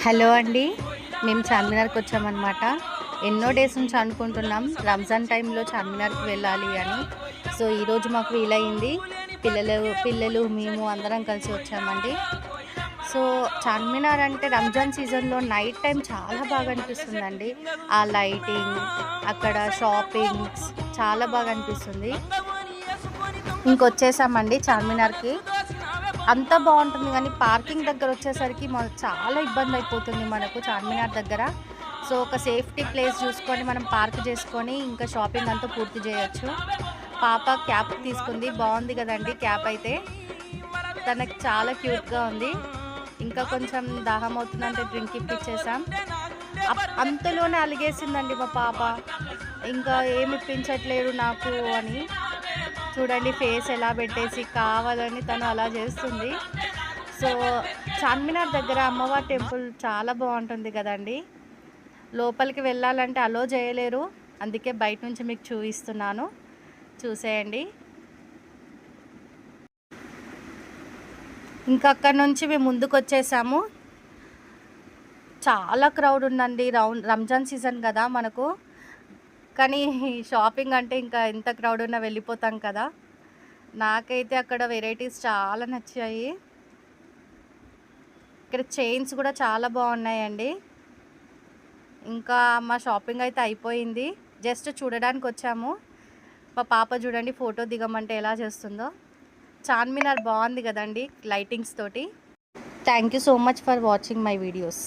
Hello అండి, మేము చార్మినార్కి వచ్చామన్నమాట. ఎన్నో డేస్ నుంచి అనుకుంటున్నాం రంజాన్ టైంలో చార్మినార్కి వెళ్ళాలి అని. సో ఈరోజు మాకు వీలైంది. పిల్లలు మేము అందరం కలిసి వచ్చామండి. సో చార్మినార్ అంటే రంజాన్ సీజన్లో నైట్ టైం చాలా బాగా అనిపిస్తుందండి. ఆ లైటింగ్, అక్కడ షాపింగ్స్ చాలా బాగా అనిపిస్తుంది. ఇంకొచ్చేసామండి చార్మినార్కి. అంతా బాగుంటుంది కానీ పార్కింగ్ దగ్గర వచ్చేసరికి చాలా ఇబ్బంది అయిపోతుంది మనకు చార్మినార్ దగ్గర. సో ఒక సేఫ్టీ ప్లేస్ చూసుకొని మనం పార్క్ చేసుకొని ఇంకా షాపింగ్ అంతా పూర్తి చేయొచ్చు. పాప క్యాప్ తీసుకుంది, బాగుంది కదండి క్యాప్ అయితే. తనకి చాలా క్యూట్గా ఉంది. ఇంకా కొంచెం దాహం అవుతుందంటే డ్రింక్ ఇప్పించేసాం. అంతలోనే అలిగేసిందండి మా పాప, ఇంకా ఏమి ఇప్పించట్లేదు నాకు అని. చూడండి ఫేస్ ఎలా పెట్టేసి కావాలని తను అలా చేస్తుంది. సో చార్మినార్ దగ్గర అమ్మవారి టెంపుల్ చాలా బాగుంటుంది కదండి. లోపలికి వెళ్ళాలంటే అలో చేయలేరు, అందుకే బయట నుంచి మీకు చూపిస్తున్నాను, చూసేయండి. ఇంకా అక్కడ నుంచి మేము ముందుకు వచ్చేసాము. చాలా క్రౌడ్ ఉందండి. రంజాన్ సీజన్ కదా మనకు, కానీ షాపింగ్ అంటే ఇంకా ఎంత క్రౌడ్ ఉన్నా వెళ్ళిపోతాం కదా. నాకైతే అక్కడ వెరైటీస్ చాలా నచ్చాయి. ఇక్కడ చైన్స్ కూడా చాలా బాగున్నాయండి. ఇంకా మా షాపింగ్ అయితే అయిపోయింది, జస్ట్ చూడడానికి వచ్చాము. మా పాప చూడండి ఫోటో దిగమంటే ఎలా చేస్తుందో. చార్మినార్ బాగుంది కదండి లైటింగ్స్ తోటి. Thank you so much for watching my videos.